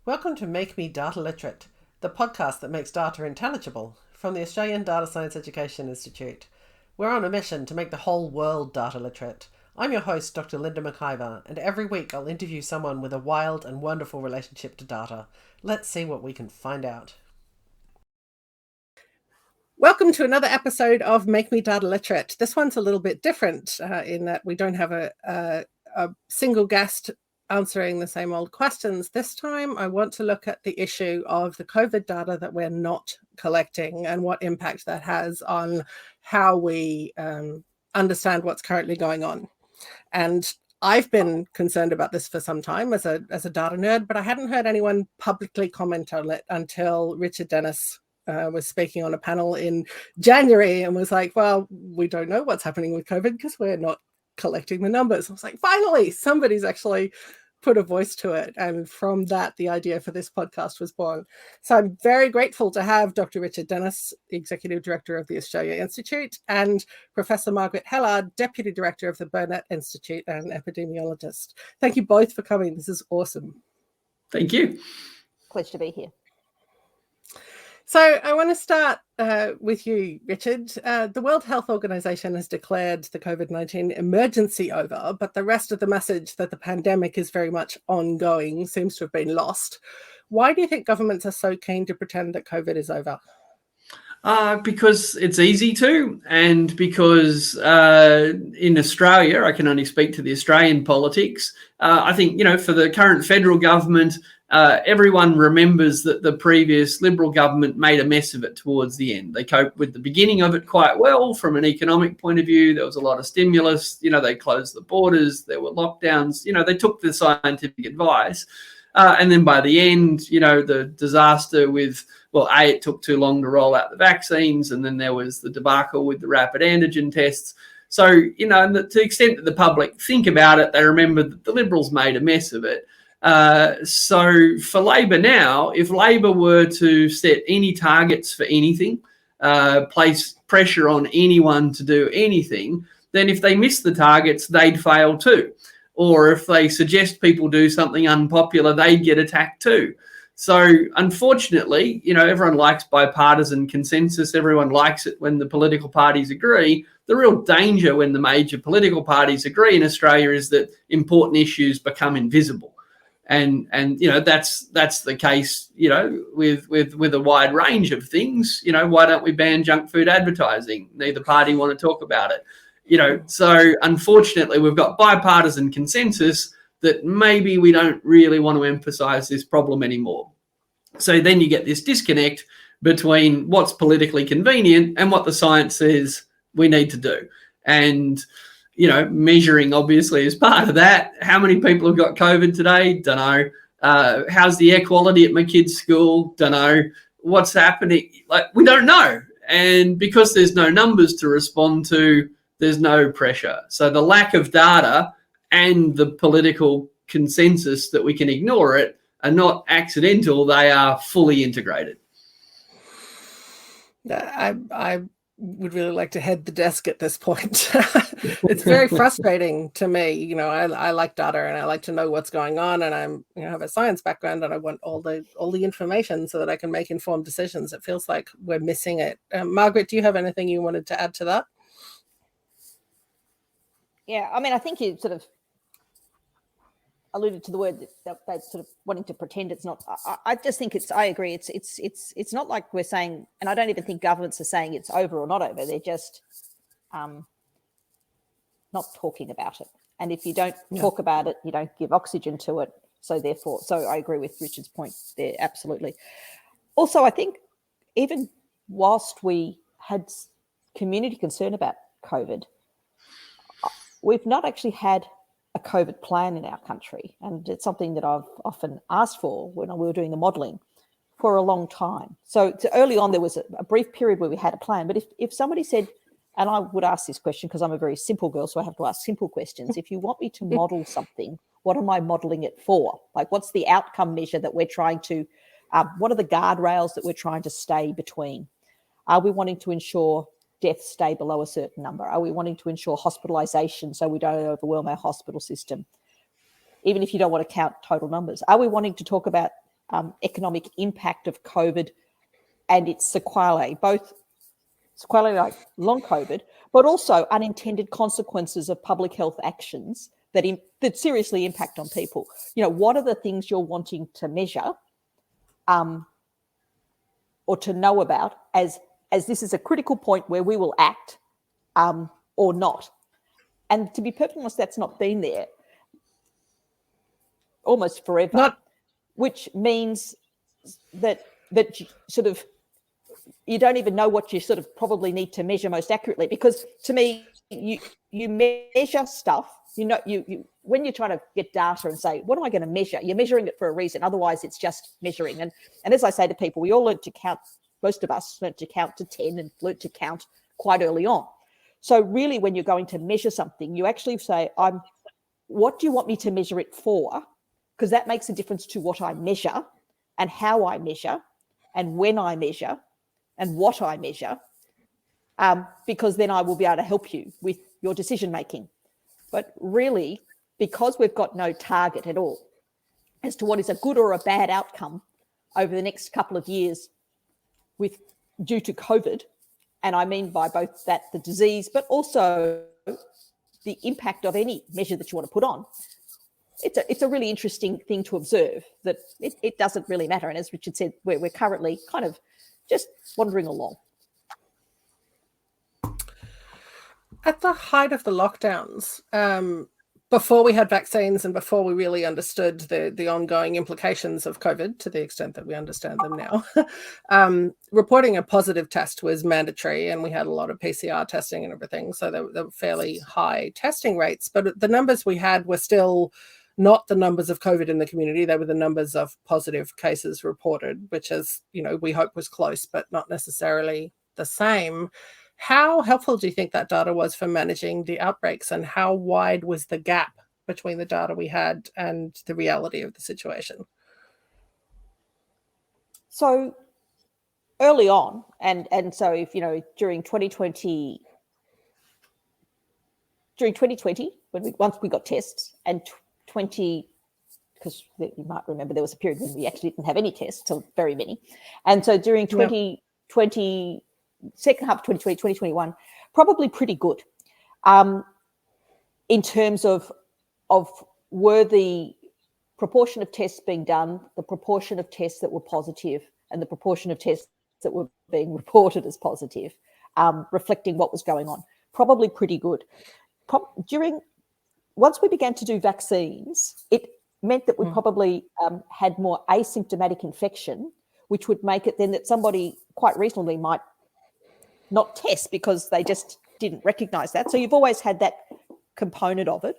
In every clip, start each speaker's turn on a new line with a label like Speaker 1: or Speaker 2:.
Speaker 1: Welcome to Make Me Data Literate, the podcast that makes data intelligible from the Australian Data Science Education Institute. We're on a mission to make the whole world data literate. I'm your host, Dr. Linda McIver, and every week I'll interview someone with a wild and wonderful relationship to data. Let's see what we can find out. Welcome to another episode of Make Me Data Literate. This one's a little bit different in that we don't have a single guest answering the same old questions. This time I want to look at the issue of the COVID data that we're not collecting and what impact that has on how we understand what's currently going on. And I've been concerned about this for some time as a data nerd, but I hadn't heard anyone publicly comment on it until Richard Dennis was speaking on a panel in January and was like, well, we don't know what's happening with COVID because we're not collecting the numbers. I was like, finally, somebody's actually put a voice to it. And from that, the idea for this podcast was born. So I'm very grateful to have Dr. Richard Dennis, the Executive Director of the Australia Institute, and Professor Margaret Hellard, Deputy Director of the Burnet Institute and epidemiologist. Thank you both for coming. This is awesome.
Speaker 2: Thank you.
Speaker 3: Pleasure to be here.
Speaker 1: So I want to start with you, Richard. The World Health Organization has declared the COVID-19 emergency over, but the rest of the message that the pandemic is very much ongoing seems to have been lost. Why do you think governments are so keen to pretend that COVID is over?
Speaker 2: Because it's easy to, and because in Australia, I can only speak to the Australian politics. I think, for the current federal government, everyone remembers that the previous Liberal government made a mess of it towards the end. They coped with the beginning of it quite well from an economic point of view. There was a lot of stimulus. They closed the borders. There were lockdowns. They took the scientific advice. And then by the end, the disaster with, it took too long to roll out the vaccines. And then there was the debacle with the rapid antigen tests. So, to the extent that the public think about it, they remember that the Liberals made a mess of it. So for Labor now, if Labor were to set any targets for anything, place pressure on anyone to do anything, then if they miss the targets, they'd fail too. Or if they suggest people do something unpopular, they'd get attacked too. So unfortunately, everyone likes bipartisan consensus. Everyone likes it when the political parties agree. The real danger when the major political parties agree in Australia is that important issues become invisible. And that's the case, with a wide range of things. Why don't we ban junk food advertising? Neither party want to talk about it. So unfortunately, we've got bipartisan consensus that maybe we don't really want to emphasize this problem anymore. So then you get this disconnect between what's politically convenient and what the science says we need to do. And, measuring obviously is part of that. How many people have got COVID today? Don't know. How's the air quality at my kid's school? Don't know. What's happening? We don't know. And because there's no numbers to respond to, there's no pressure. So the lack of data and the political consensus that we can ignore it are not accidental. They are fully integrated.
Speaker 1: I would really like to head the desk at this point. It's very frustrating to me. I like data and I like to know what's going on, and I'm have a science background and I want all the information so that I can make informed decisions. It feels like we're missing it. Margaret, do you have anything you wanted to add to that?
Speaker 3: Yeah, I think you sort of alluded to the word that they're sort of wanting to pretend it's not. I just think I agree. It's not like we're saying, and I don't even think governments are saying it's over or not over. They're just not talking about it. And if you don't talk about it, you don't give oxygen to it. So I agree with Richard's point there, absolutely. Also, I think even whilst we had community concern about COVID, we've not actually had a COVID plan in our country. And it's something that I've often asked for when we were doing the modelling for a long time. So early on, there was a brief period where we had a plan. But if somebody said, and I would ask this question because I'm a very simple girl, so I have to ask simple questions. If you want me to model something, what am I modeling it for? Like, what's the outcome measure that we're trying to, what are the guardrails that we're trying to stay between? Are we wanting to ensure deaths stay below a certain number? Are we wanting to ensure hospitalisation so we don't overwhelm our hospital system? Even if you don't want to count total numbers, are we wanting to talk about economic impact of COVID and its sequelae, both sequelae like long COVID, but also unintended consequences of public health actions that seriously impact on people. What are the things you're wanting to measure or to know about as this is a critical point where we will act or not? And to be perfectly honest, that's not been there almost forever, which means that sort of you don't even know what you sort of probably need to measure most accurately, because to me, you measure stuff. You when you're trying to get data and say, what am I going to measure? You're measuring it for a reason. Otherwise, it's just measuring. And as I say to people, we all learned to count. Most of us learned to count to 10 and learned to count quite early on. So really, when you're going to measure something, you actually say, what do you want me to measure it for? Because that makes a difference to what I measure and how I measure and when I measure and what I measure, because then I will be able to help you with your decision making. But really, because we've got no target at all as to what is a good or a bad outcome over the next couple of years due to COVID, and I mean by both that, the disease, but also the impact of any measure that you want to put on, it's a really interesting thing to observe that it doesn't really matter. And as Richard said, we're currently kind of just wandering along.
Speaker 1: At the height of the lockdowns, before we had vaccines and before we really understood the ongoing implications of COVID to the extent that we understand them now, reporting a positive test was mandatory, and we had a lot of PCR testing and everything. So there were fairly high testing rates, but the numbers we had were still not the numbers of COVID in the community. They were the numbers of positive cases reported, which is, we hope was close, but not necessarily the same. How helpful do you think that data was for managing the outbreaks, and how wide was the gap between the data we had and the reality of the situation?
Speaker 3: So early on, and so if, during 2020, once we got tests, and 20, because you might remember there was a period when we actually didn't have any tests, so very many. And so during 2020, second half of 2020, 2021, probably pretty good in terms of were the proportion of tests being done, the proportion of tests that were positive, and the proportion of tests that were being reported as positive, reflecting what was going on. Probably pretty good. Once we began to do vaccines, it meant that we probably had more asymptomatic infection, which would make it then that somebody quite reasonably might not test because they just didn't recognize that. So you've always had that component of it.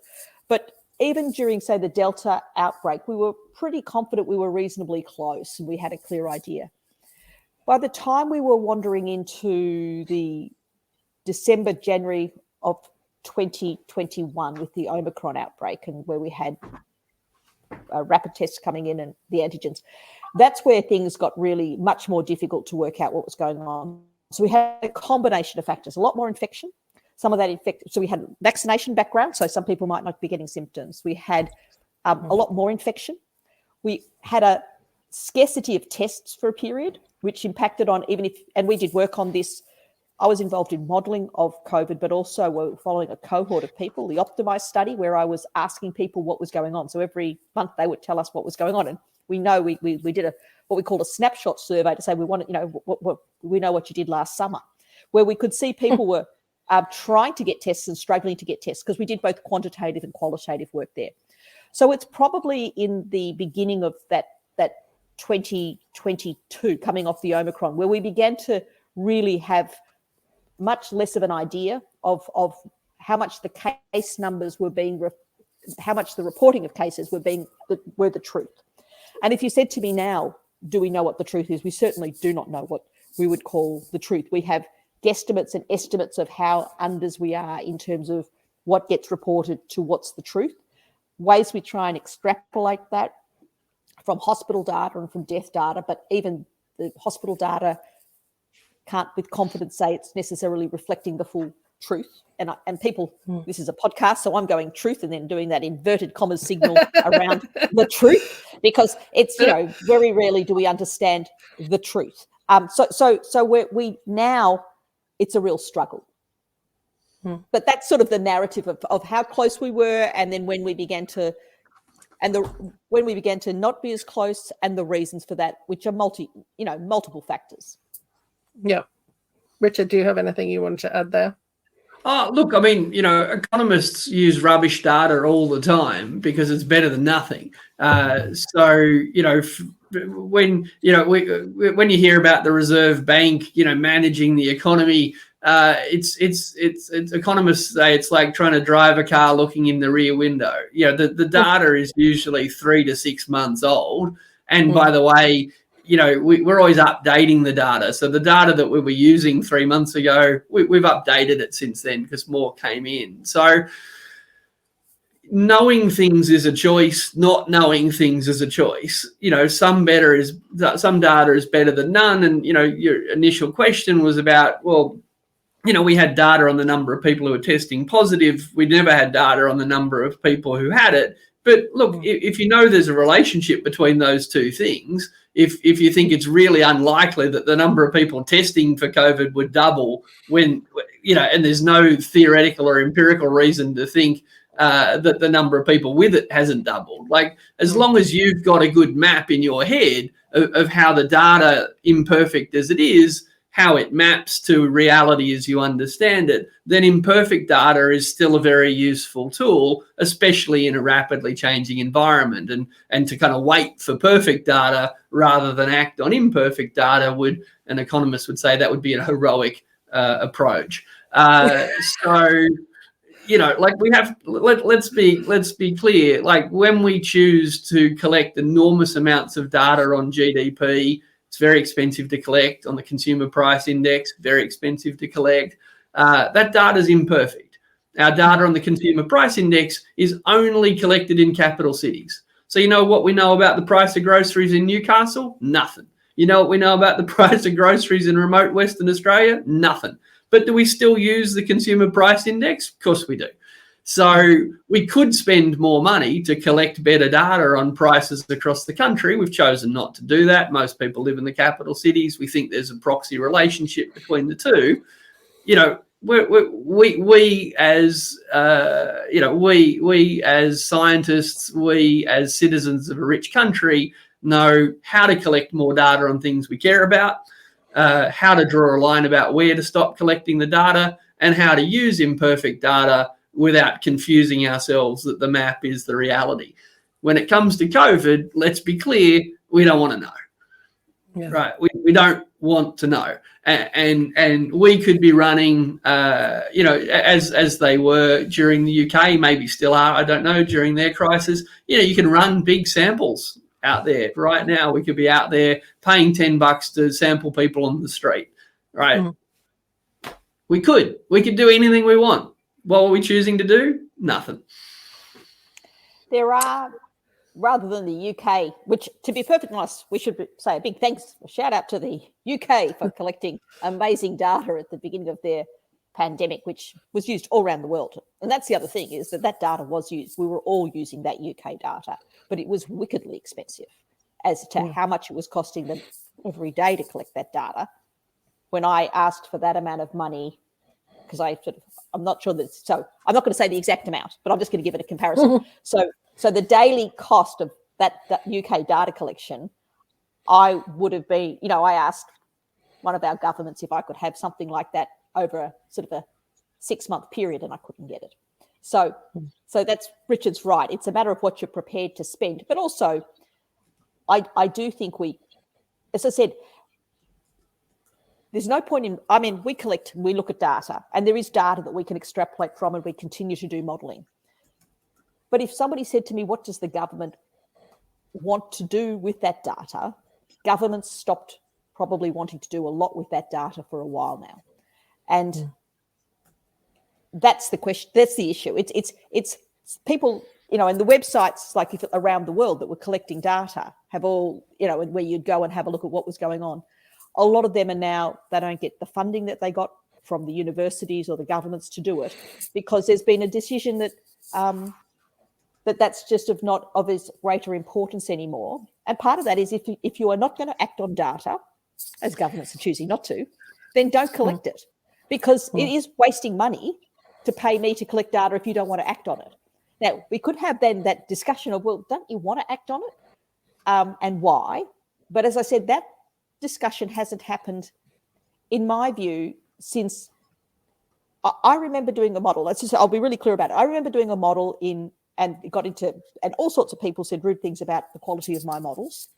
Speaker 3: But even during, say, the Delta outbreak, we were pretty confident we were reasonably close and we had a clear idea. By the time we were wandering into the December, January of 2021 with the Omicron outbreak, and where we had rapid tests coming in and the antigens, that's where things got really much more difficult to work out what was going on. So we had a combination of factors, a lot more infection, some of that so we had vaccination background, so some people might not be getting symptoms. We had a lot more infection. We had a scarcity of tests for a period, which impacted on and we did work on this. I was involved in modelling of COVID, but also we're following a cohort of people, the Optimise study, where I was asking people what was going on. So every month they would tell us what was going on. And we know we did what we called a snapshot survey to say we wanted, we know what you did last summer, where we could see people were trying to get tests and struggling to get tests, because we did both quantitative and qualitative work there. So it's probably in the beginning of that 2022, coming off the Omicron, where we began to really have much less of an idea of how much the case numbers were being, how much the reporting of cases were the truth. And if you said to me now, do we know what the truth is? We certainly do not know what we would call the truth. We have guesstimates and estimates of how unders we are in terms of what gets reported to what's the truth. Ways we try and extrapolate that from hospital data and from death data, but even the hospital data can't with confidence say it's necessarily reflecting the full truth. And people, this is a podcast, so I'm going truth and then doing that inverted commas signal around the truth, because it's, very rarely do we understand the truth. So we now, it's a real struggle. But that's sort of the narrative of how close we were, and then when we began to not be as close, and the reasons for that, which are multiple factors.
Speaker 1: Yeah. Richard, do you have anything you want to add there?
Speaker 2: Oh, look, I mean, economists use rubbish data all the time because it's better than nothing. When you hear about the Reserve Bank, managing the economy, it's economists say it's like trying to drive a car looking in the rear window. The data is usually 3 to 6 months old, and by the way, we're always updating the data. So the data that we were using 3 months ago, we've updated it since then because more came in. So knowing things is a choice, not knowing things is a choice. Some data is better than none. And, your initial question was about, we had data on the number of people who were testing positive. We never had data on the number of people who had it. But look, if there's a relationship between those two things, if you think it's really unlikely that the number of people testing for COVID would double when, and there's no theoretical or empirical reason to think that the number of people with it hasn't doubled. Like, as long as you've got a good map in your head of how the data, imperfect as it is, how it maps to reality as you understand it, then imperfect data is still a very useful tool, especially in a rapidly changing environment. And to kind of wait for perfect data rather than act on imperfect data an economist would say that would be a heroic approach. Let's be clear. Like, when we choose to collect enormous amounts of data on GDP, it's very expensive to collect. On the consumer price index, very expensive to collect. That data is imperfect. Our data on the consumer price index is only collected in capital cities. So what we know about the price of groceries in Newcastle? Nothing. What we know about the price of groceries in remote Western Australia? Nothing. But do we still use the consumer price index? Of course we do. So we could spend more money to collect better data on prices across the country. We've chosen not to do that. Most people live in the capital cities. We think there's a proxy relationship between the two. We as scientists, we as citizens of a rich country know how to collect more data on things we care about, how to draw a line about where to stop collecting the data, and how to use imperfect data without confusing ourselves that the map is the reality. When it comes to COVID, let's be clear, we don't want to know. Yeah. Right? We don't want to know. And we could be running, as they were during the UK, maybe still are, I don't know, during their crisis. You can run big samples out there. Right now, we could be out there paying $10 to sample people on the street, right? Mm-hmm. We could do anything we want. What are we choosing to do? Nothing.
Speaker 3: There are, rather than the UK, which, to be perfectly honest, we should say a big thanks, a shout out to the UK for collecting amazing data at the beginning of their pandemic, which was used all around the world. And that's the other thing, is that data was used. We were all using that UK data, but it was wickedly expensive as to how much it was costing them every day to collect that data. When I asked for that amount of money, because I'm not sure that, so I'm not going to say the exact amount, but I'm just going to give it a comparison. So the daily cost of that UK data collection, I would have been, I asked one of our governments if I could have something like that over a sort of a 6-month period, and I couldn't get it. So that's, Richard's right. It's a matter of what you're prepared to spend, but also I do think we, as I said, there's no point in, we look at data, and there is data that we can extrapolate from, and we continue to do modelling. But if somebody said to me, what does the government want to do with that data? Governments stopped probably wanting to do a lot with that data for a while now. And that's the question, that's the issue. It's people, and the websites like around the world that were collecting data have all, where you'd go and have a look at what was going on. A lot of them are now, they don't get the funding that they got from the universities or the governments to do it, because there's been a decision that that's just not of as greater importance anymore. And part of that is if you are not going to act on data, as governments are choosing not to, then don't collect it, because it is wasting money to pay me to collect data if you don't want to act on it. Now, we could have then that discussion of, well, don't you want to act on it, and why? But as I said, that discussion hasn't happened, in my view, since I remember doing a model. I'll be really clear about it. I remember doing a model and all sorts of people said rude things about the quality of my models,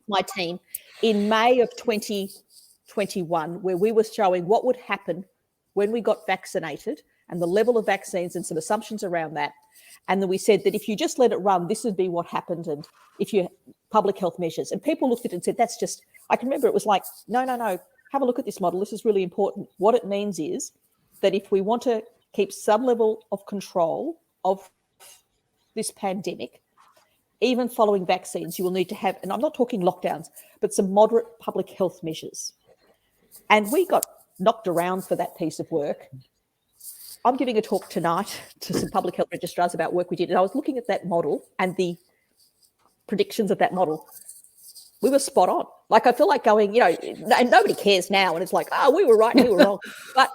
Speaker 3: my team, in May of 2021, where we were showing what would happen when we got vaccinated and the level of vaccines and some assumptions around that. And then we said that if you just let it run, this would be what happened. And if you public health measures, and people looked at it and said, that's just, I can remember it was like, no, have a look at this model. This is really important. What it means is that if we want to keep some level of control of this pandemic, even following vaccines, you will need to have, and I'm not talking lockdowns, but some moderate public health measures. And we got knocked around for that piece of work. I'm giving a talk tonight to some public health registrars about work we did, and I was looking at that model and the predictions of that model. We were spot on. Like, I feel like going, and nobody cares now, and it's like, oh, we were right, we were wrong. But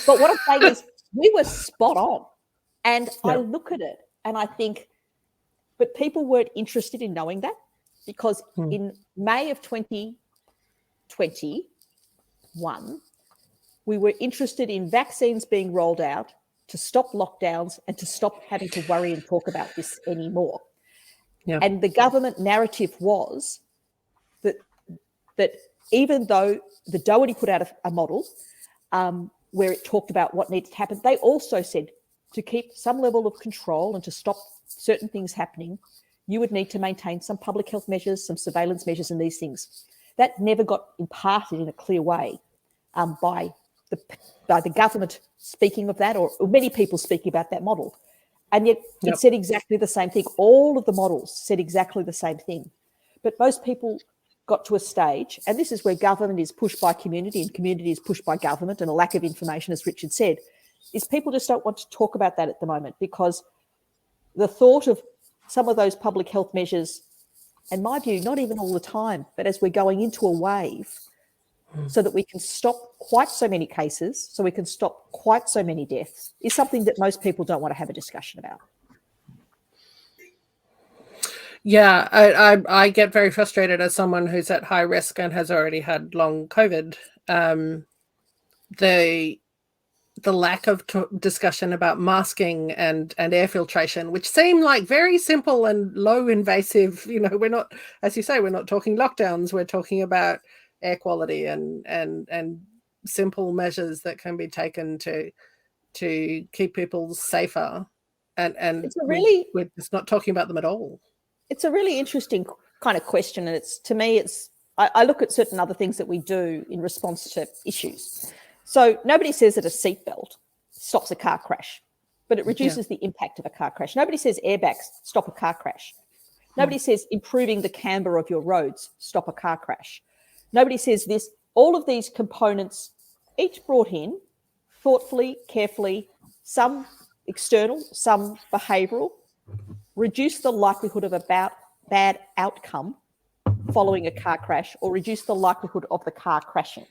Speaker 3: what I'm saying is we were spot on. And I look at it and I think, but people weren't interested in knowing that, because in May of 2021, we were interested in vaccines being rolled out to stop lockdowns and to stop having to worry and talk about this anymore. Yeah. And the government narrative was that even though the Doherty put out a model where it talked about what needs to happen, they also said to keep some level of control and to stop certain things happening, you would need to maintain some public health measures, some surveillance measures, and these things. That never got imparted in a clear way by the government speaking of that, or many people speaking about that model. And yet it said exactly the same thing. All of the models said exactly the same thing. But most people got to a stage, and this is where government is pushed by community and community is pushed by government, and a lack of information, as Richard said, is people just don't want to talk about that at the moment, because the thought of some of those public health measures, in my view, not even all the time, but as we're going into a wave, so that we can stop quite so many cases, so we can stop quite so many deaths, is something that most people don't want to have a discussion about.
Speaker 1: Yeah, I get very frustrated as someone who's at high risk and has already had long COVID. The lack of discussion about masking and air filtration, which seem like very simple and low invasive. We're not, as you say, we're not talking lockdowns. We're talking about air quality and simple measures that can be taken to keep people safer. And it's we're just not talking about them at all.
Speaker 3: It's a really interesting kind of question. And I look at certain other things that we do in response to issues. So nobody says that a seatbelt stops a car crash, but it reduces the impact of a car crash. Nobody says airbags stop a car crash. Nobody says improving the camber of your roads stop a car crash. Nobody says this. All of these components, each brought in thoughtfully, carefully, some external, some behavioural, reduce the likelihood of a bad outcome following a car crash, or reduce the likelihood of the car crashing.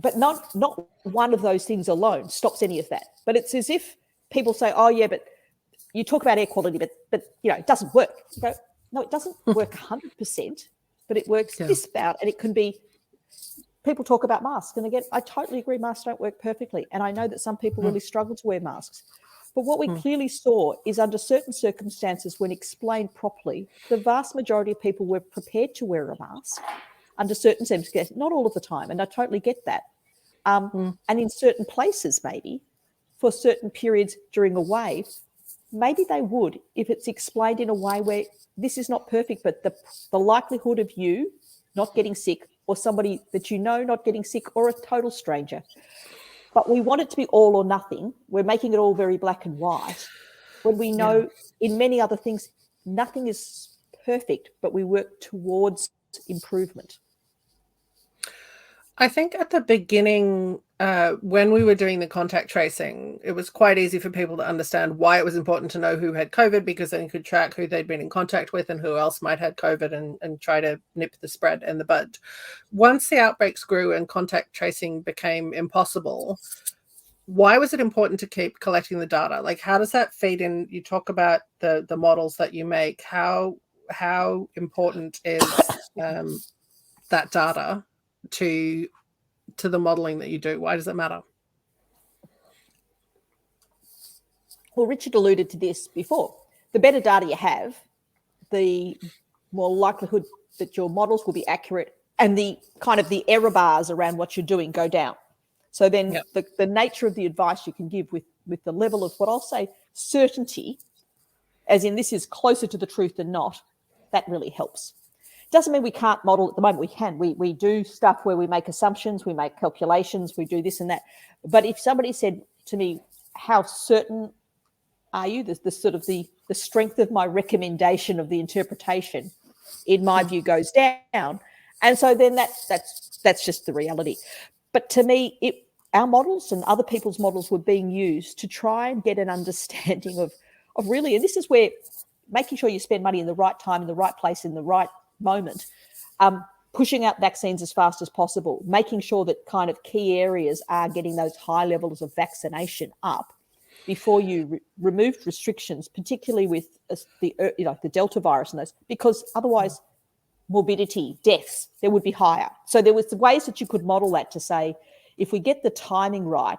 Speaker 3: But not one of those things alone stops any of that. But it's as if people say, oh, yeah, but you talk about air quality, but it doesn't work. You go, no, it doesn't work 100%, but it works just about, and it can be, people talk about masks. And again, I totally agree, masks don't work perfectly. And I know that some people really struggle to wear masks. But what we clearly saw is, under certain circumstances, when explained properly, the vast majority of people were prepared to wear a mask under certain circumstances, not all of the time. And I totally get that. And in certain places, maybe, for certain periods during a wave, maybe they would, if it's explained in a way where this is not perfect, but the likelihood of you not getting sick, or somebody that not getting sick, or a total stranger. But we want it to be all or nothing. We're making it all very black and white, when we know in many other things, nothing is perfect, but we work towards improvement.
Speaker 1: I think at the beginning, when we were doing the contact tracing, it was quite easy for people to understand why it was important to know who had COVID, because then you could track who they'd been in contact with and who else might have COVID and try to nip the spread in the bud. Once the outbreaks grew and contact tracing became impossible, why was it important to keep collecting the data? Like, how does that feed in? You talk about the models that you make. How important is that data to the modeling that you do? Why does it matter?
Speaker 3: Well, Richard alluded to this before. The better data you have, the more likelihood that your models will be accurate, and the kind of the error bars around what you're doing go down. So then the nature of the advice you can give with the level of what I'll say certainty, as in this is closer to the truth than not, that really helps. Doesn't mean we can't model at the moment. We can. We do stuff where we make assumptions, we make calculations, we do this and that. But if somebody said to me, how certain are you? The sort of the strength of my recommendation of the interpretation, in my view, goes down. And so then that's just the reality. But to me, our models and other people's models were being used to try and get an understanding of really, and this is where making sure you spend money in the right time, in the right place, in the right moment, pushing out vaccines as fast as possible, making sure that kind of key areas are getting those high levels of vaccination up before you removed restrictions, particularly with the Delta virus and those, because otherwise morbidity, deaths, there would be higher. So there was ways that you could model that to say, if we get the timing right,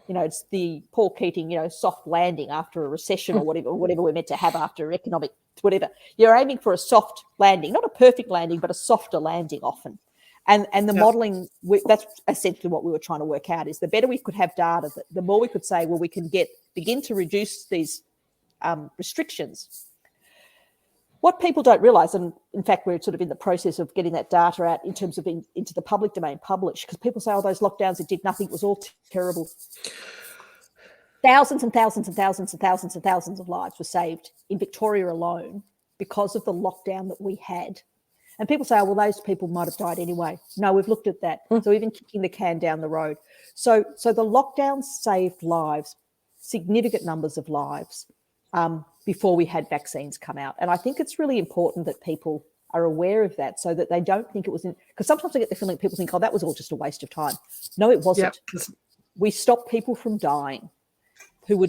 Speaker 3: it's the Paul Keating, soft landing after a recession or whatever we're meant to have after economic whatever. You're aiming for a soft landing, not a perfect landing, but a softer landing often. And the modelling, that's essentially what we were trying to work out, is the better we could have data, the more we could say, well, we can begin to reduce these restrictions. What people don't realise, and in fact, we're sort of in the process of getting that data out in terms of into the public domain published, because people say, those lockdowns, it did nothing, it was all terrible. Thousands and thousands and thousands and thousands and thousands of lives were saved in Victoria alone because of the lockdown that we had. And people say, those people might have died anyway. No, we've looked at that. So even kicking the can down the road. So the lockdown saved lives, significant numbers of lives, before we had vaccines come out. And I think it's really important that people are aware of that, so that they don't think it was because sometimes I get the feeling people think, that was all just a waste of time. No, it wasn't. Yep. We stopped people from dying who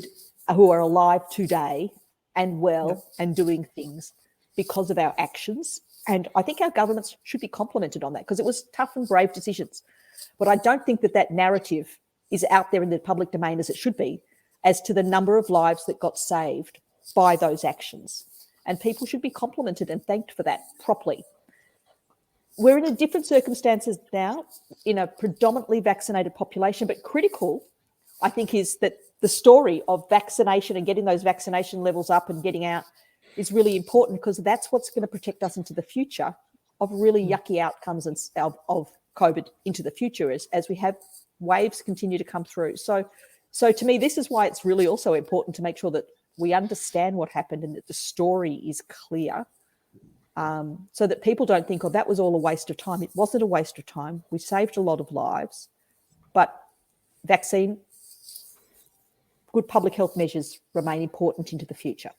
Speaker 3: are alive today and well and doing things because of our actions. And I think our governments should be complimented on that, because it was tough and brave decisions. But I don't think that narrative is out there in the public domain as it should be, as to the number of lives that got saved by those actions. And people should be complimented and thanked for that properly. We're in a different circumstances now, in a predominantly vaccinated population, but critical, I think, is that the story of vaccination and getting those vaccination levels up and getting out is really important, because that's what's going to protect us into the future of really yucky outcomes of COVID into the future as we have waves continue to come through. So to me, this is why it's really also important to make sure that we understand what happened and that the story is clear, so that people don't think, that was all a waste of time. It wasn't a waste of time. We saved a lot of lives, but vaccine, good public health measures remain important into the future.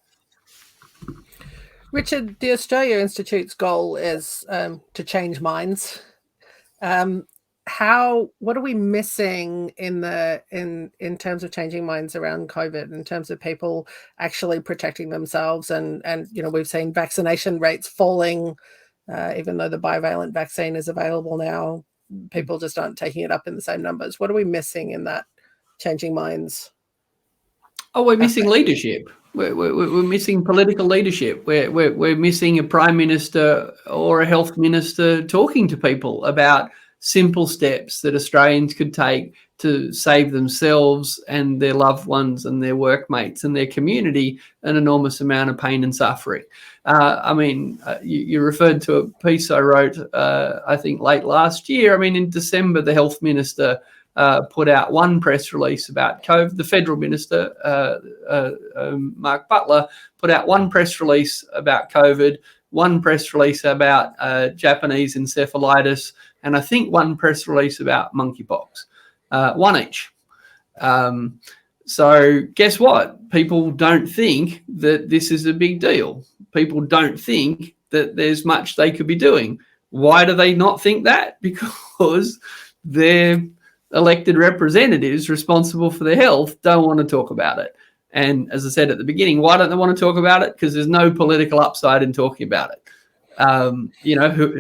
Speaker 1: Richard, the Australia Institute's goal is to change minds. What are we missing in terms of changing minds around COVID, in terms of people actually protecting themselves? And we've seen vaccination rates falling, even though the bivalent vaccine is available now. People just aren't taking it up in the same numbers. What are we missing in that changing minds?
Speaker 2: We're missing leadership. We're missing political leadership. We're missing a prime minister or a health minister talking to people about simple steps that Australians could take to save themselves and their loved ones and their workmates and their community an enormous amount of pain and suffering. You referred to a piece I wrote, I think late last year. In December, the health minister put out one press release about COVID. The federal minister, Mark Butler, put out one press release about COVID, one press release about Japanese encephalitis, and I think one press release about monkeypox, one each. So guess what? People don't think that this is a big deal. People don't think that there's much they could be doing. Why do they not think that? Because their elected representatives responsible for their health don't want to talk about it. And as I said at the beginning, why don't they want to talk about it? Because there's no political upside in talking about it.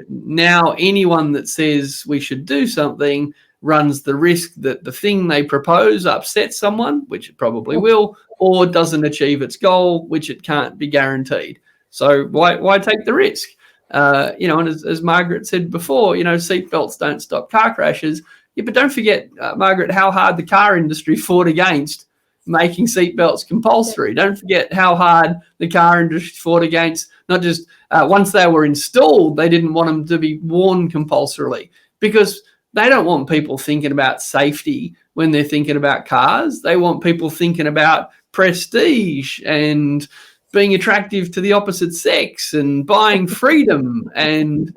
Speaker 2: Now anyone that says we should do something runs the risk that the thing they propose upsets someone, which it probably will, or doesn't achieve its goal, which it can't be guaranteed. So why take the risk? And as Margaret said before, seatbelts don't stop car crashes. Yeah, but don't forget, Margaret, how hard the car industry fought against making seatbelts compulsory. Don't forget how hard the car industry fought against, not just once they were installed, they didn't want them to be worn compulsorily, because they don't want people thinking about safety when they're thinking about cars. They want people thinking about prestige and being attractive to the opposite sex and buying freedom. And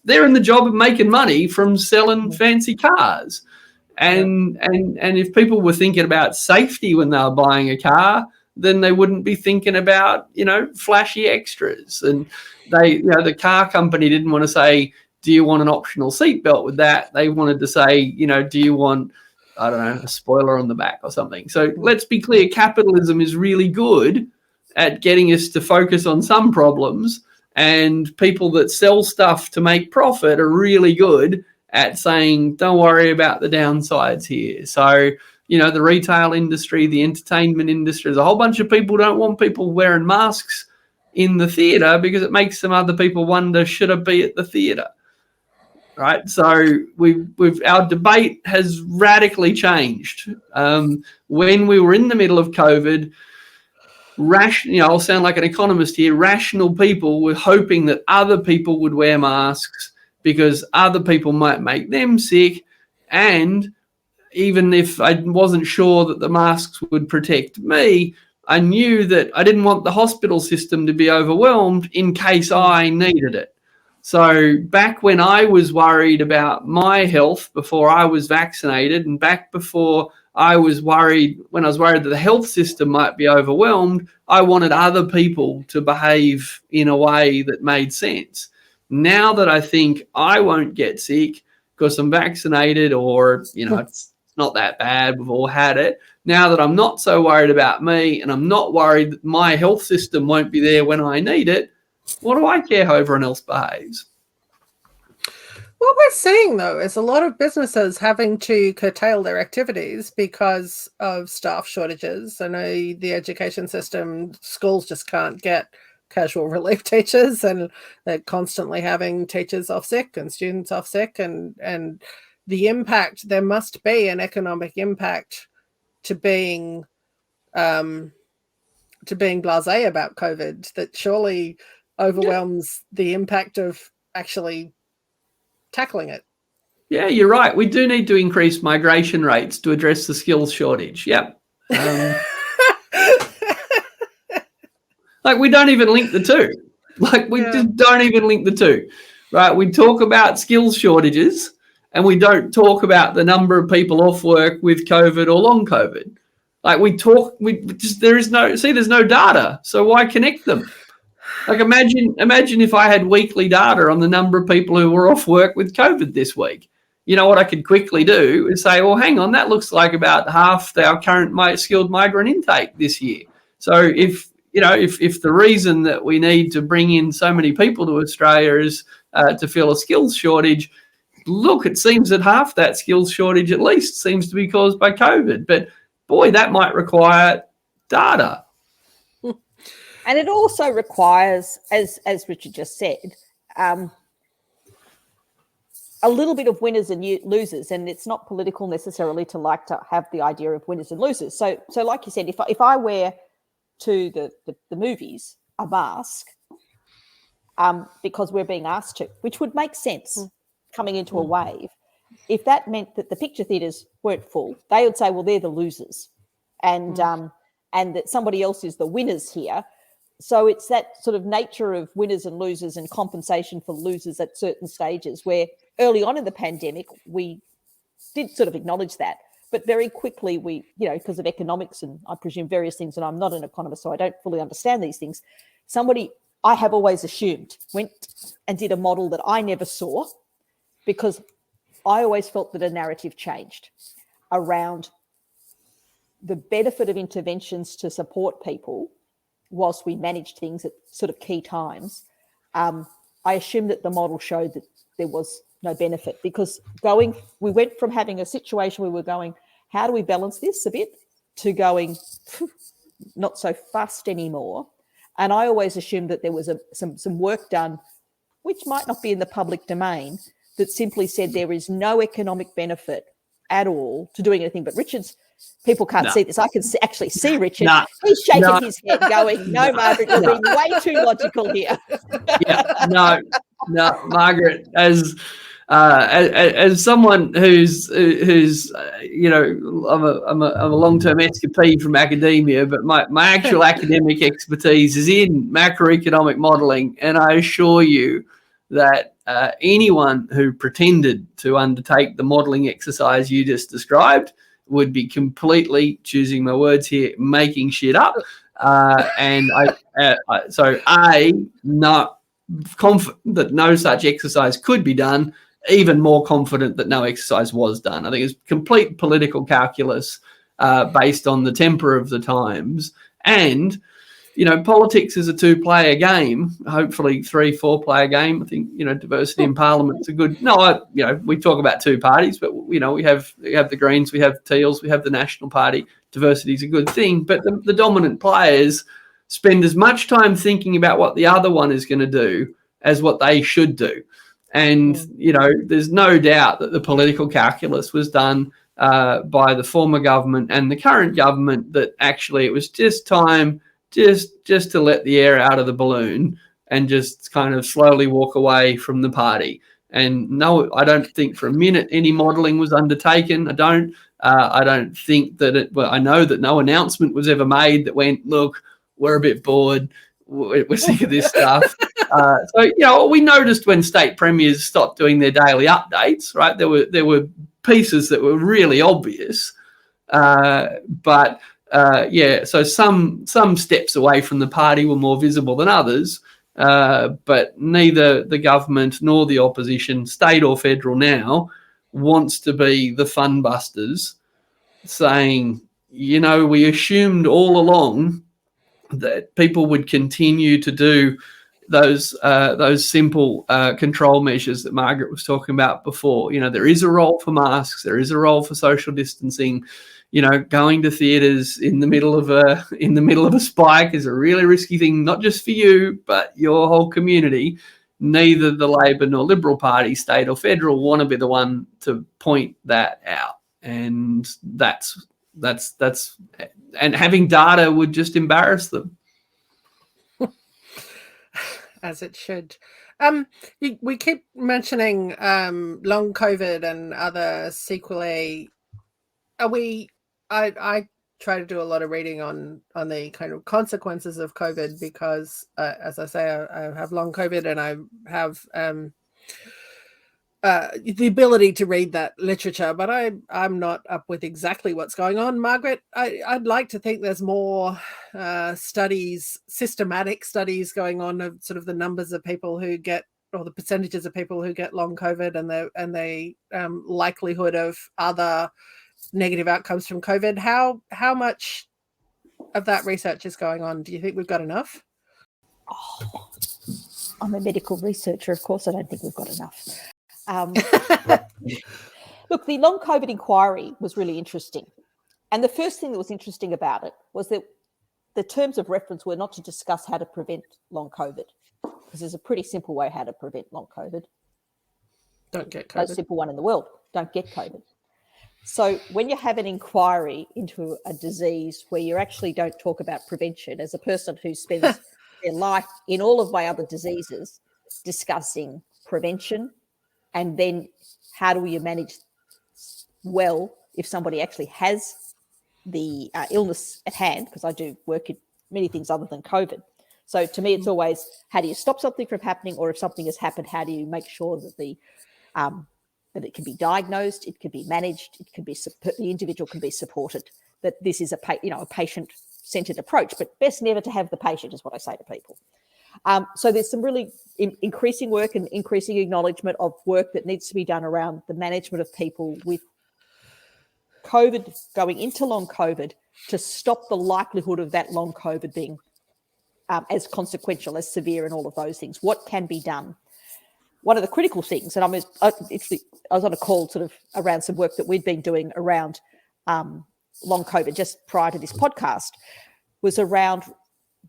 Speaker 2: they're in the job of making money from selling fancy cars. And if people were thinking about safety when they were buying a car, then they wouldn't be thinking about, flashy extras. And the car company didn't want to say, do you want an optional seatbelt with that? They wanted to say, do you want, I don't know, a spoiler on the back or something? So let's be clear, capitalism is really good at getting us to focus on some problems, and people that sell stuff to make profit are really good at saying, don't worry about the downsides here. So, the retail industry, the entertainment industry, there's a whole bunch of people who don't want people wearing masks in the theatre because it makes some other people wonder, should I be at the theatre? Right, so our debate has radically changed. When we were in the middle of COVID, I'll sound like an economist here. Rational people were hoping that other people would wear masks because other people might make them sick, and even if I wasn't sure that the masks would protect me, I knew that I didn't want the hospital system to be overwhelmed in case I needed it. So back when I was worried about my health before I was vaccinated, and back before I was worried, when I was worried that the health system might be overwhelmed, I wanted other people to behave in a way that made sense. Now that I think I won't get sick because I'm vaccinated, or, it's not that bad, we've all had it. Now that I'm not so worried about me, and I'm not worried that my health system won't be there when I need it, what do I care how everyone else behaves?
Speaker 1: What we're seeing, though, is a lot of businesses having to curtail their activities because of staff shortages. I know the education system, schools just can't get casual relief teachers, and they're constantly having teachers off sick and students off sick. And the impact, there must be an economic impact to being blasé about COVID that surely overwhelms the impact of actually tackling it.
Speaker 2: Yeah, you're right. We do need to increase migration rates to address the skills shortage. Yep. We don't even link the two. Just don't even link the two. Right? We talk about skills shortages, and we don't talk about the number of people off work with COVID or long COVID. There's no data. So why connect them? Imagine if I had weekly data on the number of people who were off work with COVID this week. What I could quickly do is say, well, hang on, that looks like about half our current skilled migrant intake this year. So if the reason that we need to bring in so many people to Australia is to fill a skills shortage, look, it seems that half that skills shortage at least seems to be caused by COVID. But boy, that might require data.
Speaker 3: And it also requires, as Richard just said, a little bit of winners and losers. And it's not political necessarily to like to have the idea of winners and losers. So like you said, if I wear to the movies a mask because we're being asked to, which would make sense coming into a wave, if that meant that the picture theatres weren't full, they would say, well, they're the losers, and that somebody else is the winners here. so it's that sort of nature of winners and losers and compensation for losers at certain stages, where early on in the pandemic, we did sort of acknowledge that. But very quickly we, because of economics and I presume various things, and I'm not an economist, so I don't fully understand these things. Somebody, I have always assumed, went and did a model that I never saw, because I always felt that a narrative changed around the benefit of interventions to support people whilst we managed things at sort of key times. I assumed that the model showed that there was no benefit, because we went from having a situation where we're going, how do we balance this a bit, to going not so fast anymore. And I always assumed that there was some work done, which might not be in the public domain, that simply said there is no economic benefit at all to doing anything. But Richard's, people can't see this. I can actually see Richard. He's shaking his head going, no, Margaret, you're being way too logical here.
Speaker 2: No, Margaret, as someone who's I'm a long-term escapee from academia, but my actual academic expertise is in macroeconomic modelling, and I assure you that anyone who pretended to undertake the modelling exercise you just described would be completely, choosing my words here, making shit up. And not confident that no such exercise could be done, even more confident that no exercise was done. I think it's complete political calculus based on the temper of the times. And, politics is a two-player game, hopefully 3-4-player game. I think, diversity in Parliament's a good... we talk about two parties, but, we have the Greens, we have Teals, we have the National Party. Diversity is a good thing. But the dominant players spend as much time thinking about what the other one is going to do as what they should do. And, there's no doubt that the political calculus was done by the former government and the current government, that actually it was just time just to let the air out of the balloon and just kind of slowly walk away from the party. And no, I don't think for a minute any modelling was undertaken. I don't think that I know that no announcement was ever made that went, look, we're a bit bored, we're sick of this stuff. We noticed when state premiers stopped doing their daily updates, right? There were pieces that were really obvious, so some steps away from the party were more visible than others, but neither the government nor the opposition, state or federal now, wants to be the fun busters saying, we assumed all along that people would continue to do those simple control measures that Margaret was talking about before. There is a role for masks, there is a role for social distancing. Going to theatres in the middle of a spike is a really risky thing, not just for you, but your whole community. Neither the Labor nor Liberal Party, state or federal, want to be the one to point that out. And that's and having data would just embarrass them.
Speaker 1: As it should. We keep mentioning long COVID and other sequelae. I try to do a lot of reading on the kind of consequences of COVID, because as I say, I have long COVID, and I have the ability to read that literature, but I'm not up with exactly what's going on. Margaret, I'd like to think there's more systematic studies going on of sort of the numbers of people who get, or the percentages of people who get long COVID, and the likelihood of other negative outcomes from COVID. How much of that research is going on? Do you think we've got enough?
Speaker 3: Oh, I'm a medical researcher, of course I don't think we've got enough. Look, the long COVID inquiry was really interesting. And the first thing that was interesting about it was that the terms of reference were not to discuss how to prevent long COVID, because there's a pretty simple way how to prevent long COVID.
Speaker 1: Don't get COVID.
Speaker 3: Most simple one in the world. Don't get COVID. So when you have an inquiry into a disease where you actually don't talk about prevention, as a person who spends their life in all of my other diseases discussing prevention, and then how do you manage well if somebody actually has the illness at hand, because I do work in many things other than COVID. So to me, it's always, how do you stop something from happening, or if something has happened, how do you make sure that that it can be diagnosed, it can be managed, it can be the individual can be supported. That this is a patient-centered approach, but best never to have the patient, is what I say to people. So there's some really increasing work and increasing acknowledgement of work that needs to be done around the management of people with COVID, going into long COVID, to stop the likelihood of that long COVID being as consequential, as severe, and all of those things. What can be done? One of the critical things, and I was on a call sort of around some work that we'd been doing around long COVID just prior to this podcast, was around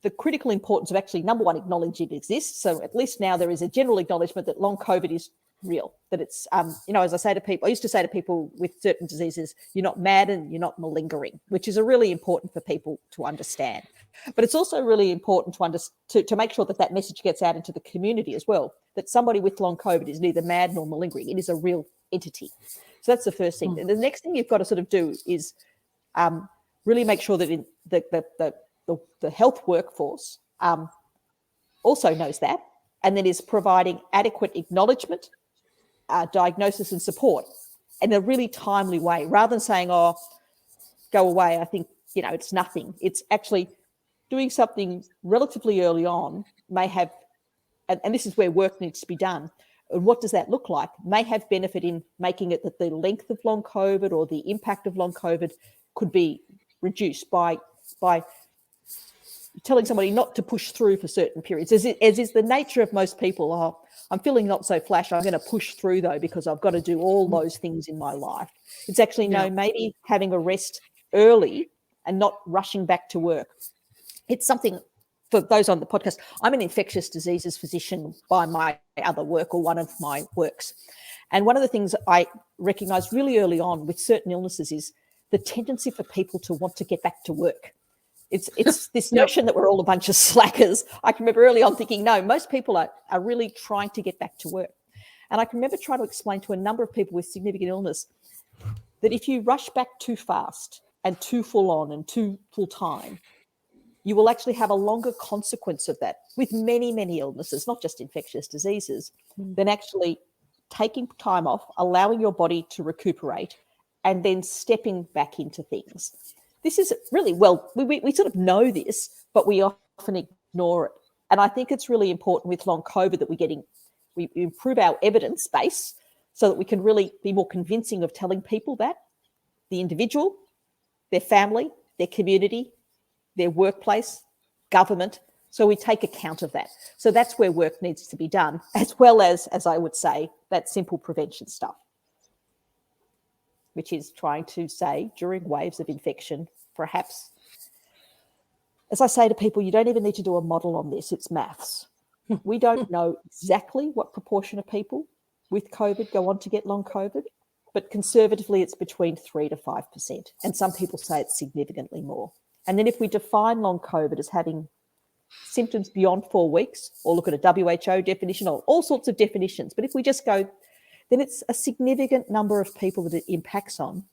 Speaker 3: the critical importance of actually, number one, acknowledging it exists. So at least now there is a general acknowledgement that long COVID is real, that it's, as I say to people, I used to say to people with certain diseases, you're not mad and you're not malingering, which is really important for people to understand. But it's also really important to make sure that message gets out into the community as well, that somebody with long COVID is neither mad nor malingering. It is a real entity. So that's the first thing. And the next thing you've got to sort of do is really make sure that the health workforce also knows that, and then is providing adequate acknowledgement, diagnosis and support in a really timely way, rather than saying, oh, go away, I think, it's nothing. It's actually doing something relatively early on may have, and this is where work needs to be done. And what does that look like? May have benefit in making it that the length of long COVID or the impact of long COVID could be reduced by telling somebody not to push through for certain periods, as is the nature of most people. Oh, I'm feeling not so flash, I'm going to push through though, because I've got to do all those things in my life. It's actually, no, maybe having a rest early and not rushing back to work. It's something, for those on the podcast, I'm an infectious diseases physician by my other work, or one of my works. And one of the things I recognised really early on with certain illnesses is the tendency for people to want to get back to work. It's this notion that we're all a bunch of slackers. I can remember early on thinking, no, most people are really trying to get back to work. And I can remember trying to explain to a number of people with significant illness that if you rush back too fast and too full on and too full time, you will actually have a longer consequence of that with many, many illnesses, not just infectious diseases, than actually taking time off, allowing your body to recuperate, and then stepping back into things. This is really, well, we sort of know this, but we often ignore it. And I think it's really important with long COVID that we improve our evidence base so that we can really be more convincing of telling people that, the individual, their family, their community, their workplace, government. So we take account of that. So that's where work needs to be done, as well as I would say, that simple prevention stuff, which is trying to say during waves of infection, perhaps, as I say to people, you don't even need to do a model on this, it's maths. We don't know exactly what proportion of people with COVID go on to get long COVID, but conservatively it's between 3 to 5%. And some people say it's significantly more. And then if we define long COVID as having symptoms beyond 4 weeks, or look at a WHO definition, or all sorts of definitions, but if we just go, then it's a significant number of people that it impacts on.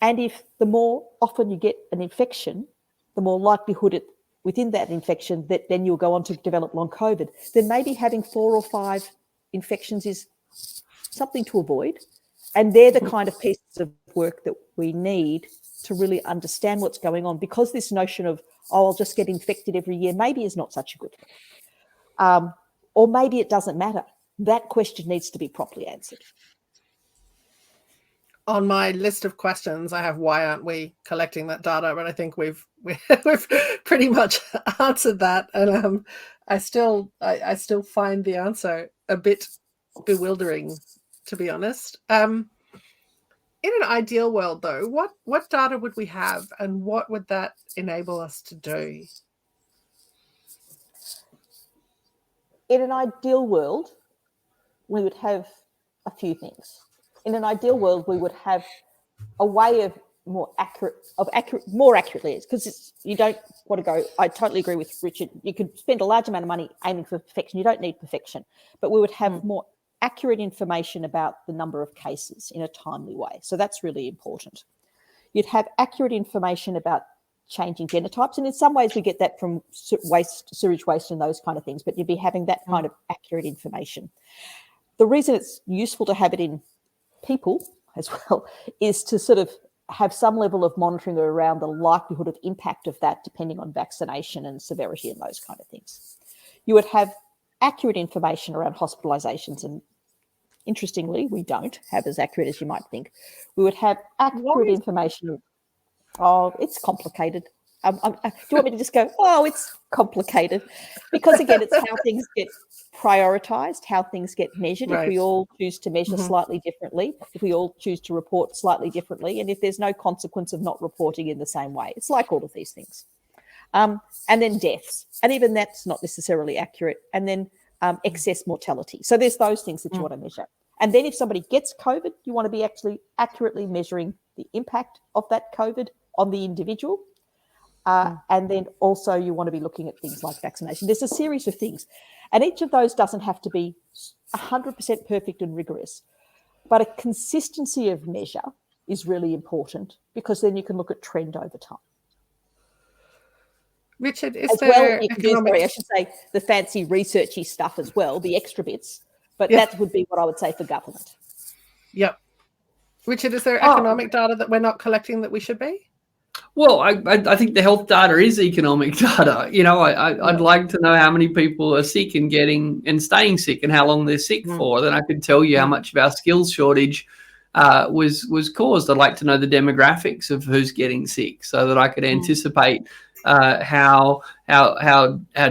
Speaker 3: And if the more often you get an infection, the more likelihood within that infection that then you'll go on to develop long COVID, then maybe having 4 or 5 infections is something to avoid. And they're the kind of pieces of work that we need to really understand what's going on, because this notion of, oh, I'll just get infected every year, maybe is not such a good thing. Or maybe it doesn't matter. That question needs to be properly answered.
Speaker 1: On my list of questions, I have why aren't we collecting that data? But I think we've pretty much answered that, and I still find the answer a bit bewildering, to be honest. In an ideal world, though, what data would we have, and what would that enable us to do?
Speaker 3: In an ideal world, we would have a few things. In an ideal world, we would have a way of more accurately, because you don't want to go, I totally agree with Richard, you could spend a large amount of money aiming for perfection. You don't need perfection, but we would have more accurate information about the number of cases in a timely way. So that's really important. You'd have accurate information about changing genotypes. And in some ways we get that from sewage waste and those kind of things, but you'd be having that kind of accurate information. The reason it's useful to have it in people as well is to sort of have some level of monitoring around the likelihood of impact of that depending on vaccination and severity and those kind of things. You would have accurate information around hospitalizations, and interestingly, we don't have as accurate as you might think. We would have accurate information. Oh, it's complicated. Do you want me to just go, oh, it's complicated? Because again, it's how things get prioritized, how things get measured.
Speaker 1: Right.
Speaker 3: If we all choose to measure slightly differently, if we all choose to report slightly differently, and if there's no consequence of not reporting in the same way. It's like all of these things. And then deaths. And even that's not necessarily accurate. And then excess mortality. So there's those things that you want to measure. And then if somebody gets COVID, you want to be actually accurately measuring the impact of that COVID on the individual. And then also you want to be looking at things like vaccination. There's a series of things. And each of those doesn't have to be 100% perfect and rigorous. But a consistency of measure is really important because then you can look at trend over time.
Speaker 1: Richard, is
Speaker 3: as
Speaker 1: there
Speaker 3: well, you can do,
Speaker 1: economic...
Speaker 3: sorry, I should say the fancy researchy stuff as well, the extra bits. But that would be what I would say for government.
Speaker 1: Yep. Richard, is there economic data that we're not collecting that we should be?
Speaker 2: Well, I think the health data is economic data. You know, I'd like to know how many people are sick and getting and staying sick and how long they're sick for. Then I could tell you how much of our skills shortage was caused. I'd like to know the demographics of who's getting sick so that I could anticipate how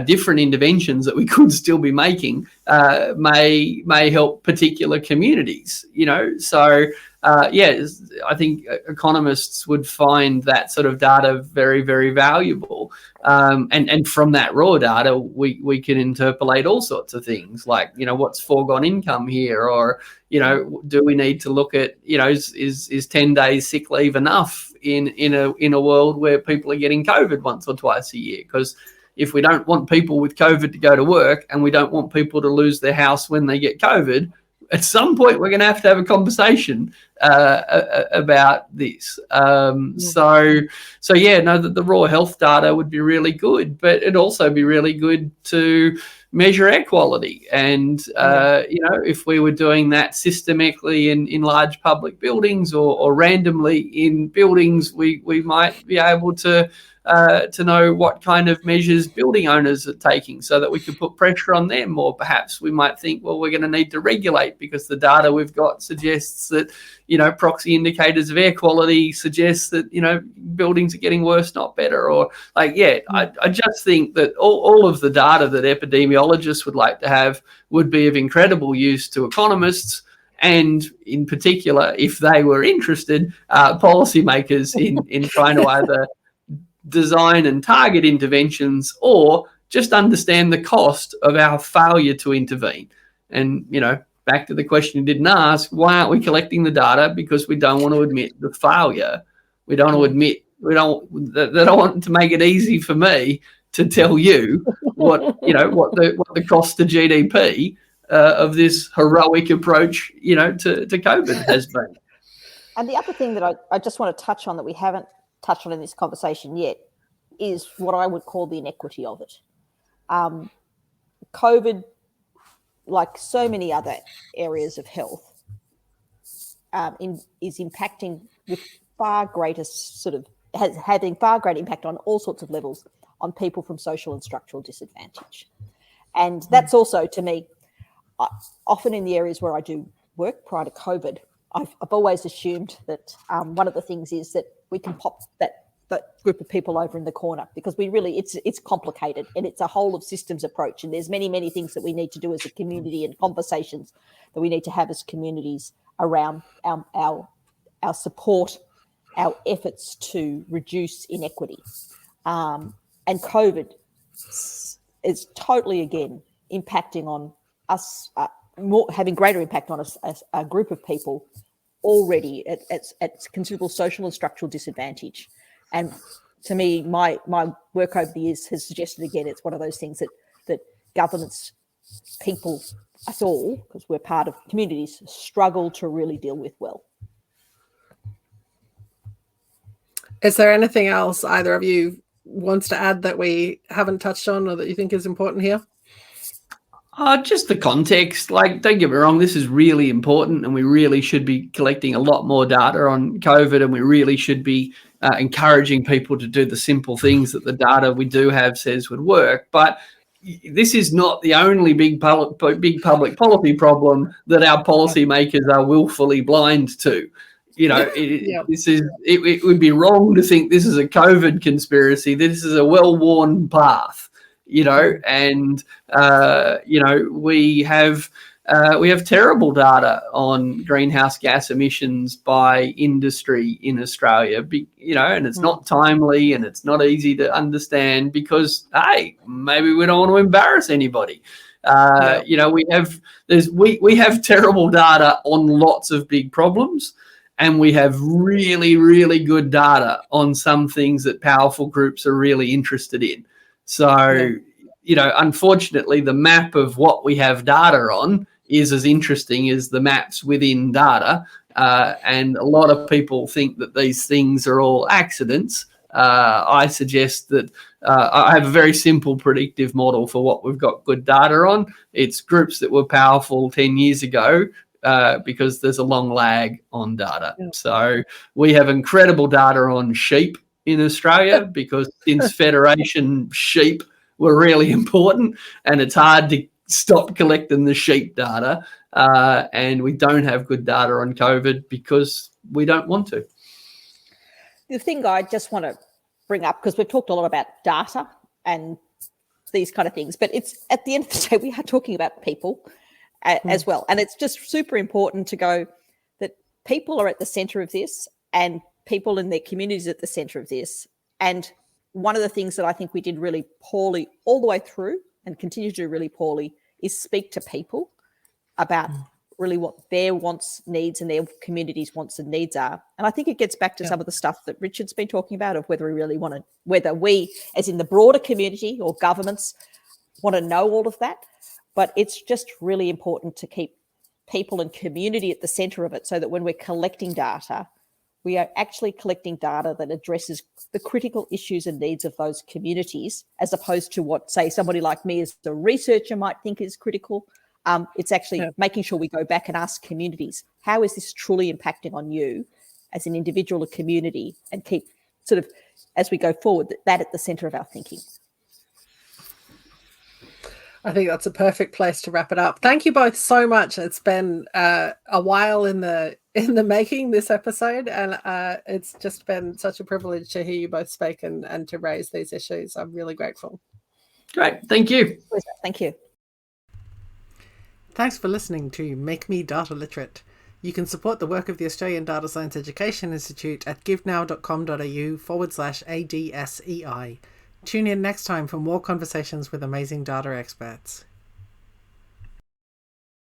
Speaker 2: different interventions that we could still be making may help particular communities. You know, so. I think economists would find that sort of data very, very valuable. And from that raw data, we can interpolate all sorts of things like, you know, what's foregone income here? Or, you know, do we need to look at, you know, is 10 days sick leave enough in a world where people are getting COVID once or twice a year? Because if we don't want people with COVID to go to work and we don't want people to lose their house when they get COVID, at some point we're going to have a conversation about this. The raw health data would be really good, but it'd also be really good to measure air quality. And, you know, if we were doing that systemically in large public buildings or randomly in buildings, we might be able to know what kind of measures building owners are taking so that we could put pressure on them. Or perhaps we might think, well, we're going to need to regulate because the data we've got suggests that, you know, proxy indicators of air quality suggests that, you know, buildings are getting worse, not better. Or like, I just think that all of the data that epidemiologists would like to have would be of incredible use to economists. And in particular, if they were interested, policymakers in trying to either design and target interventions or just understand the cost of our failure to intervene. And, you know, back to the question you didn't ask, why aren't we collecting the data? Because we don't want to admit the failure. We don't want to admit, they don't want to make it easy for me to tell you what the cost to GDP of this heroic approach, you know, to COVID has been.
Speaker 3: And the other thing that I just want to touch on that we haven't touched on in this conversation yet is what I would call the inequity of it. COVID, like so many other areas of health, is impacting with far greater having far greater impact on all sorts of levels on people from social and structural disadvantage. And that's also, to me, often in the areas where I do work prior to COVID, I've always assumed that one of the things is that we can pop that group of people over in the corner because we really, it's complicated and it's a whole of systems approach. And there's many, many things that we need to do as a community and conversations that we need to have as communities around our support, our efforts to reduce inequity. And COVID is totally, again, impacting on us, having greater impact on us as a group of people already at considerable social and structural disadvantage. And to me, my work over the years has suggested, again, it's one of those things that governments, people, us all, because we're part of communities, struggle to really deal with well.
Speaker 1: Is there anything else either of you wants to add that we haven't touched on or that you think is important here?
Speaker 2: Just the context. Like, don't get me wrong, this is really important, and we really should be collecting a lot more data on COVID, and we really should be encouraging people to do the simple things that the data we do have says would work. But this is not the only big public policy problem that our policymakers are willfully blind to. You know, it would be wrong to think this is a COVID conspiracy. This is a well-worn path. You know, and you know, we have terrible data on greenhouse gas emissions by industry in Australia. You know, and it's not timely and it's not easy to understand because, hey, maybe we don't want to embarrass anybody. You know, we have terrible data on lots of big problems, and we have really, really good data on some things that powerful groups are really interested in. So, you know, unfortunately, the map of what we have data on is as interesting as the maps within data. And a lot of people think that these things are all accidents. I suggest that I have a very simple predictive model for what we've got good data on. It's groups that were powerful 10 years ago, because there's a long lag on data. So we have incredible data on sheep in Australia because since Federation, sheep were really important, and it's hard to stop collecting the sheep data. And we don't have good data on COVID because we don't want to.
Speaker 3: The thing I just want to bring up, because we've talked a lot about data and these kind of things, but it's at the end of the day, we are talking about people as well. And it's just super important to go that people are at the center of this, and people in their communities at the center of this. And one of the things that I think we did really poorly all the way through and continue to do really poorly is speak to people about really what their wants, needs, and their communities' wants and needs are. And I think it gets back to some of the stuff that Richard's been talking about, of whether we really want to, whether we, as in the broader community or governments, want to know all of that. But it's just really important to keep people and community at the center of it, so that when we're collecting data, we are actually collecting data that addresses the critical issues and needs of those communities, as opposed to what, say, somebody like me as a researcher might think is critical. It's actually making sure we go back and ask communities, how is this truly impacting on you as an individual or community, and keep sort of, as we go forward, that at the center of our thinking.
Speaker 1: I think that's a perfect place to wrap it up. Thank you both so much. It's been a while in the making, this episode, and it's just been such a privilege to hear you both speak and to raise these issues. I'm really grateful.
Speaker 2: Great. Thank you.
Speaker 3: Thank you.
Speaker 1: Thanks for listening to Make Me Data Literate. You can support the work of the Australian Data Science Education Institute at givenow.com.au/ADSEI. Tune in next time for more conversations with amazing data experts.